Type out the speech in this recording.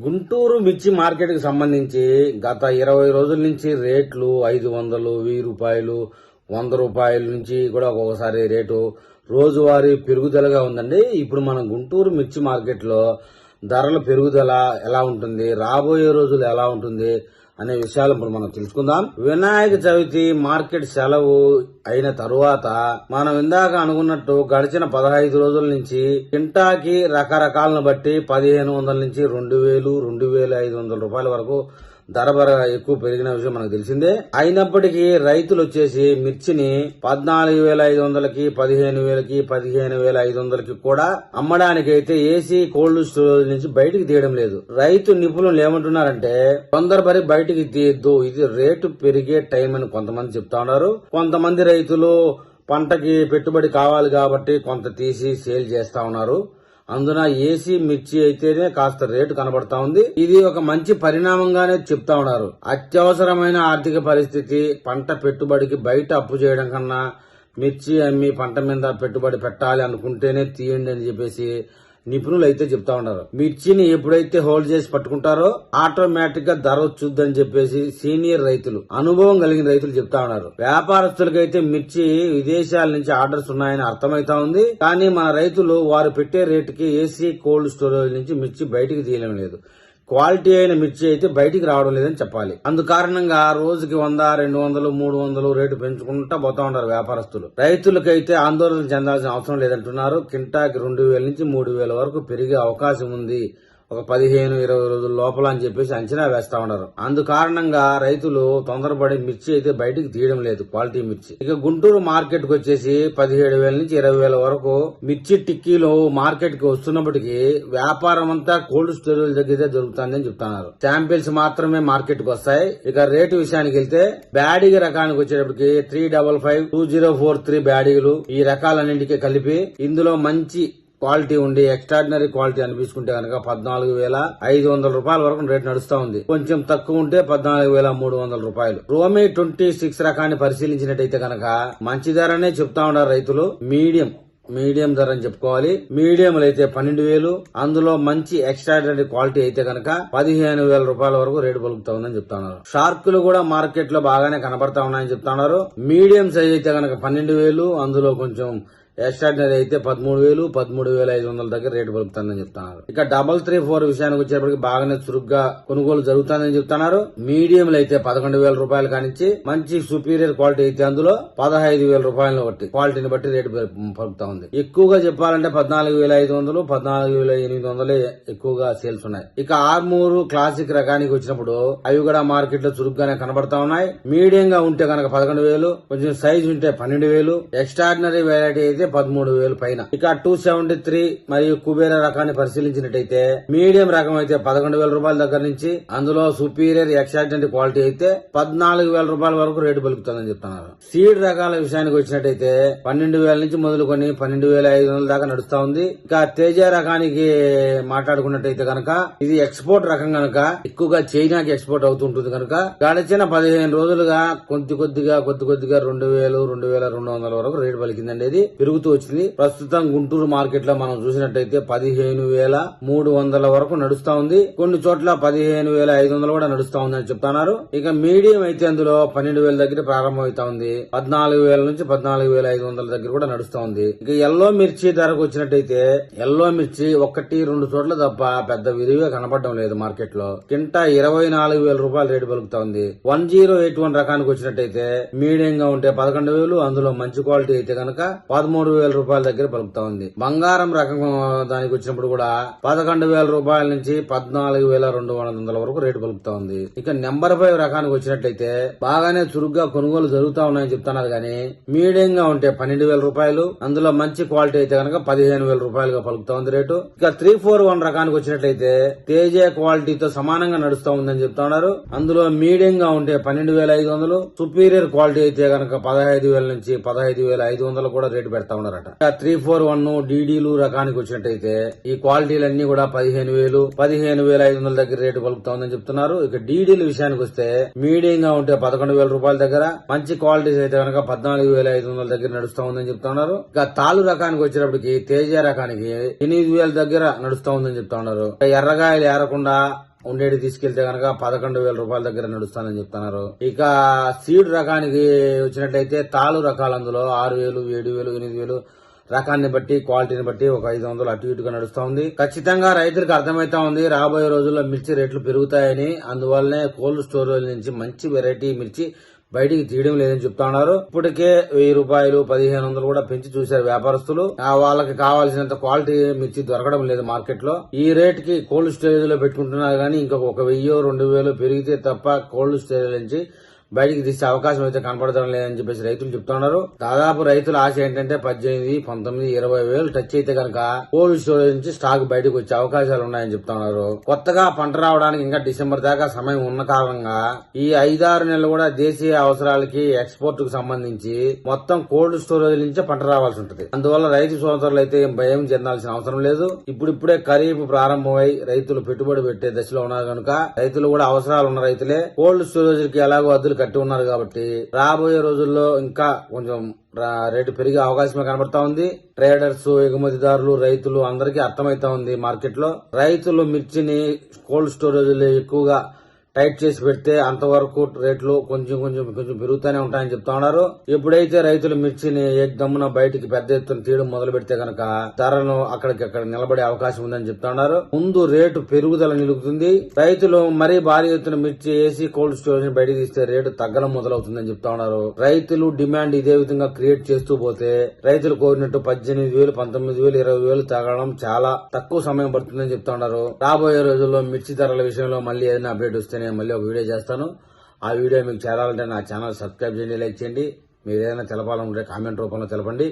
గుంటూరు మిర్చి మార్కెట్ కి సంబంధించి గత 20 రోజుల నుంచి రేట్లు 500, 1000 రూపాయలు, 100 రూపాయల నుంచి కూడా ఒక్కొక్కసారి రేటు రోజువారీ పెరుగుదలగా ఉందండి. ఇప్పుడు మనం గుంటూరు మిర్చి మార్కెట్ లో ధరల పెరుగుదల ఎలా ఉంటుంది, రాబోయే రోజులు ఎలా ఉంటుంది అనే విషయాలు ఇప్పుడు మనం తెలుసుకుందాం. వినాయక చవితి మార్కెట్ సెలవు అయిన తరువాత మనం ఇందాక అనుకున్నట్టు గడిచిన 15 రోజుల నుంచి కింటాకి రకరకాలను బట్టి 1500 నుంచి 2000, 2500 రూపాయల వరకు ధర ఎక్కువ పెరిగిన విషయం మనకు తెలిసిందే. అయినప్పటికీ రైతులు వచ్చేసి మిర్చిని 14,500కి, 15,000కి, 15,500కి కూడా అమ్మడానికైతే ఏసీ కోల్డ్ స్టోరేజ్ నుంచి బయటికి తీయడం లేదు. రైతు నిపుణులు ఏమంటున్నారంటే తొందరపడి బయటికి తీయద్దు, ఇది రేటు పెరిగే టైం అని కొంతమంది చెప్తా ఉన్నారు. కొంతమంది రైతులు పంటకి పెట్టుబడి కావాలి కాబట్టి కొంత తీసి సేల్ చేస్తా ఉన్నారు. అందున ఏసీ మిర్చి అయితేనే కాస్త రేటు కనబడతా ఉంది. ఇది ఒక మంచి పరిణామంగానే చెప్తా ఉన్నారు. అత్యవసరమైన ఆర్థిక పరిస్థితి, పంట పెట్టుబడికి బయట అప్పు చేయడం కన్నా మిర్చి అమ్మి పంట మీద పెట్టుబడి పెట్టాలి అనుకుంటేనే తీయండి అని చెప్పేసి నిపుణులు అయితే చెప్తా ఉన్నారు. మిర్చిని ఎప్పుడైతే హోల్డ్ చేసి పట్టుకుంటారో ఆటోమేటిక్ గా ధర వచ్చుద్దని చెప్పేసి సీనియర్ రైతులు, అనుభవం కలిగిన రైతులు చెప్తా ఉన్నారు. వ్యాపారస్తులకైతే మిర్చి విదేశాల నుంచి ఆర్డర్స్ ఉన్నాయని అర్థమైతా ఉంది. కానీ మన రైతులు వారు పెట్టే రేటుకి ఏసీ కోల్డ్ స్టోరేజ్ నుంచి మిర్చి బయటికి తీయడం లేదు. క్వాలిటీ అయిన మిర్చి అయితే బయటికి రావడం లేదని చెప్పాలి. అందుకారణంగా రోజుకి 100, 200, 300 రేటు పెంచుకుంటా పోతా ఉన్నారు వ్యాపారస్తులు. రైతులకైతే ఆందోళన చెందాల్సిన అవసరం లేదంటున్నారు. కింటాకి 2000 నుంచి 3000 వరకు పెరిగే అవకాశం ఉంది ఒక 15-20 రోజుల లోపల అని చెప్పేసి అంచనా వేస్తా ఉన్నారు. అందుకారణంగా రైతులు తొందరపడి మిర్చి అయితే బయటికి తీయడం లేదు, క్వాలిటీ మిర్చి. ఇక గుంటూరు మార్కెట్ కు వచ్చేసి 17,000 నుంచి 20,000 వరకు మిర్చి టిక్కీలు మార్కెట్ కి వస్తున్నప్పటికీ వ్యాపారం అంతా కోల్డ్ స్టోరేజ్ దగ్గరే దొరుకుతుందని చెప్తున్నారు. శాంపిల్స్ మాత్రమే మార్కెట్ కు వస్తాయి. ఇక రేటు విషయానికి వెళ్తే బ్యాడిగ రకానికి వచ్చేటప్పటికి 355, 2043 బ్యాడిగలు, ఈ రకాలన్నింటికి కలిపి ఇందులో మంచి క్వాలిటీ ఉండి ఎక్స్ట్రాడినరీ క్వాలిటీ అనిపించుకుంటే కనుక 14,500 రూపాయల వరకు రేటు నడుస్తా ఉంది. కొంచెం తక్కువ ఉంటే 14,300 రూపాయలు. రోమి 26 రకాన్ని పరిశీలించినట్టయితే కనుక మంచి ధరనే చెప్తా ఉన్నారు రైతులు. మీడియం ధర అని చెప్పుకోవాలి. మీడియంలు అయితే 12,000, అందులో మంచి ఎక్స్ట్రాడినరీ క్వాలిటీ అయితే కనుక 15,000 రూపాయల వరకు రేటు పలుకుతా ఉందని చెప్తున్నారు. షార్కులు కూడా మార్కెట్ లో బాగానే కనబడతా ఉన్నాయని చెప్తున్నారు. మీడియం సైజ్ అయితే కనుక 12,000, అందులో కొంచెం ఎక్స్ట్రాడినరీ అయితే 13,000, 13,500 దగ్గర రేటు పలుకుతుందని చెప్తున్నారు. ఇక 334 విషయానికి వచ్చేప్పటికి బాగానే చురుగ్గా కొనుగోలు జరుగుతుందని చెప్తున్నారు. మీడియంలు అయితే 11,000 రూపాయలు కానించి మంచి సుపీరియర్ క్వాలిటీ అయితే అందులో 15,000 రూపాయలను బట్టి క్వాలిటీని బట్టి రేటు పలుకుతా ఉంది. ఎక్కువగా చెప్పాలంటే 14,500, 14,800 ఎక్కువగా సేల్స్ ఉన్నాయి. ఇక ఆర్మూరు క్లాసిక్ రకానికి వచ్చినప్పుడు అవి కూడా మార్కెట్ లో చురుగ్గానే కనబడతా ఉన్నాయి. మీడియం గా ఉంటే కనుక 11,000, కొంచెం సైజ్ ఉంటే 12,000, ఎక్స్ట్రాడినరీ వెరైటీ అయితే 13,000 పైన. ఇక 273 మరియు కుబేర రకాన్ని పరిశీలించినట్టయితే మీడియం రకం అయితే 11,000 రూపాయల దగ్గర నుంచి, అందులో సుపీరియర్ ఎక్సలెంట్ క్వాలిటీ అయితే 14,000 రూపాయల వరకు రేటు పలుకుతుందని చెప్తున్నారు. సీడ్ రకాల విషయానికి వచ్చినట్టయితే 12,000 నుంచి మొదలుకొని 12,500 దాకా నడుస్తా ఉంది. ఇక తేజ రకానికి మాట్లాడుకున్నట్టయితే కనుక ఇది ఎక్స్పోర్ట్ రకం కనుక ఎక్కువగా చైనాకి ఎక్స్పోర్ట్ అవుతుంటుంది కనుక గడిచిన 15 రోజులుగా కొద్దిగా 2,000, 2,200 వరకు రేటు పలికిందండి. ఇది పెరుగుతూ వచ్చింది. ప్రస్తుతం గుంటూరు మార్కెట్ లో మనం చూసినట్టయితే 15,300 వరకు నడుస్తా ఉంది. కొన్ని చోట్ల 15,500 కూడా నడుస్తా ఉందని చెప్తున్నారు. ఇక మీడియం అయితే అందులో 12,000 దగ్గర ప్రారంభమవుతా ఉంది. 14,000 నుంచి 14,500 దగ్గర కూడా నడుస్తా ఉంది. ఇక ఎల్లో మిర్చి ధరకు వచ్చినట్టయితే ఎల్లో మిర్చి 1-2 చోట్ల తప్ప పెద్ద విరివిగా కనపడడం లేదు మార్కెట్ లో. కింట 24,000 రూపాయలు రేటు పలుకుతా ఉంది. 1081 రకానికి వచ్చినట్టయితే మీడియం గా ఉంటే 11,000, అందులో మంచి క్వాలిటీ అయితే కనుక 13,000 రూపాయల దగ్గర పలుకుతా ఉంది. బంగారం రకం దానికి వచ్చినప్పుడు కూడా 11,000 రూపాయల నుంచి 14,200 వరకు రేటు పలుకుతా ఉంది. ఇక నెంబర్ 5 రకానికి వచ్చినట్లయితే బాగానే చురుగ్గా కొనుగోలు జరుగుతా ఉన్నాయని చెప్తున్నారు కానీ మీడియం గా ఉంటే 12,000 రూపాయలు, అందులో మంచి క్వాలిటీ అయితే కనుక 15,000 రూపాయలుగా పలుకుతా ఉంది రేటు. ఇక 341 రకానికి వచ్చినట్లయితే తేజ క్వాలిటీతో సమానంగా నడుస్తా ఉందని చెప్తా ఉన్నారు. అందులో మీడియం గా ఉంటే 12,500, సుపీరియర్ క్వాలిటీ అయితే కనుక 15,000 నుంచి 15,500 కూడా రేటు పెడతా ఉన్నారట. 341 డీడీలు రకానికి వచ్చినట్టయితే ఈ క్వాలిటీలన్నీ కూడా 15,000, 15,500 దగ్గర రేటు పలుకుతా ఉందని చెప్తున్నారు. ఇక డీడీల విషయానికి వస్తే మీడియం గా ఉంటే 11,000 రూపాయల దగ్గర, మంచి క్వాలిటీస్ అయితే కనుక 14,500 దగ్గర నడుస్తా ఉందని చెప్తున్నారు. ఇక తాలు రకానికి వచ్చేటప్పటికి తేజ రకానికి 8,000 దగ్గర నడుస్తా ఉందని చెప్తా ఉన్నారు. ఎర్రగాయలు ఏరకుండా ఉండేది తీసుకెళ్తే గనక 11,000 రూపాయల దగ్గర నడుస్తానని చెప్తున్నారు. ఇక సీడ్ రకానికి వచ్చినట్లయితే తాలు రకాలు అందులో 6,000, 7,000, 8,000 రకాన్ని బట్టి క్వాలిటీని బట్టి ఒక 500 అటు ఇటుగా నడుస్తా ఉంది. ఖచ్చితంగా రైతులకు అర్థమైతా ఉంది రాబోయే రోజుల్లో మిర్చి రేట్లు పెరుగుతాయని. అందువల్లనే కోల్డ్ స్టోరేజ్ నుంచి మంచి వెరైటీ మిర్చి బయటికి తీయడం లేదని చెప్తా ఉన్నారు. ఇప్పటికే 1,000 రూపాయలు 1,500 కూడా పెంచి చూశారు వ్యాపారస్తులు. వాళ్ళకి కావాల్సినంత క్వాలిటీ మిర్చి దొరకడం లేదు మార్కెట్ లో. ఈ రేట్ కి కోల్డ్ స్టోరేజ్ లో పెట్టుకుంటున్నారు కానీ ఇంకొక 1,000, 2,000 పెరిగితే తప్ప కోల్డ్ స్టోరేజ్ నుంచి బయటికి తీసే అవకాశం అయితే కనపడడం లేదని చెప్పేసి రైతులు చెప్తున్నారు. దాదాపు రైతుల ఆశ ఏంటంటే 18, 19, 20,000 టచ్ అయితే కనుక కోల్డ్ స్టోరేజ్ నుంచి స్టాక్ బయటకు వచ్చే అవకాశాలు ఉన్నాయని చెప్తున్నారు. కొత్తగా పంట రావడానికి ఇంకా డిసెంబర్ దాకా సమయం ఉన్న కారణంగా ఈ 5-6 నెలలు కూడా దేశీయ అవసరాలకి ఎక్స్పోర్ట్ కు సంబంధించి మొత్తం కోల్డ్ స్టోరేజ్ నుంచే పంట రావాల్సి ఉంటుంది. అందువల్ల రైతు సోదరులు అయితే భయం చెందాల్సిన అవసరం లేదు. ఇప్పుడిప్పుడే ఖరీఫ్ ప్రారంభమై రైతులు పెట్టుబడి పెట్టే దశలో ఉన్నారు కనుక రైతులు కూడా అవసరాలు ఉన్న రైతులే కోల్డ్ స్టోరేజ్ కి ఎలాగో అద్దులు కట్టి ఉన్నారు కాబట్టి రాబోయే రోజుల్లో ఇంకా కొంచెం రేటు పెరిగే అవకాశమే కనబడతా ఉంది. ట్రేడర్స్, ఎగుమతిదారులు, రైతులు అందరికీ అర్థమైతా ఉంది మార్కెట్ లో. రైతులు మిర్చిని కోల్డ్ స్టోరేజ్ లో ఎక్కువగా టైట్ చేసి పెడితే అంతవరకు రేట్లు కొంచెం పెరుగుతూనే ఉంటాయని చెప్తా ఉన్నారు. ఎప్పుడైతే రైతులు మిర్చిని దమ్మున బయటికి పెద్ద ఎత్తున తీయడం మొదలు పెడితే కనుక ధరను అక్కడికక్కడ నిలబడే అవకాశం ఉందని చెప్తా ఉన్నారు. ముందు రేటు పెరుగుదల నిలుగుతుంది. రైతులు మరీ భారీ ఎత్తున మిర్చి వేసి కోల్డ్ స్టోరేజ్ బయటకు తీస్తే రేటు తగ్గడం మొదలవుతుందని చెప్తా ఉన్నారు. రైతులు డిమాండ్ ఇదే విధంగా క్రియేట్ చేస్తూ పోతే రైతులు కోరినట్టు 18,000, 19,000, 20,000 తగ్గడం చాలా తక్కువ సమయం పడుతుందని చెప్తా ఉన్నారు. రాబోయే రోజుల్లో మిర్చి ధరల విషయంలో మళ్ళీ ఏదైనా అప్డేట్ వస్తే మళ్ళీ ఒక వీడియో చేస్తాను. ఆ వీడియో మీకు చేరాలంటే నా ఛానల్ సబ్స్క్రైబ్ చేయండి, లైక్ చేయండి. మీరు ఏదైనా తెలపాలనుకుంటే కామెంట్ రూపంలో తెలపండి.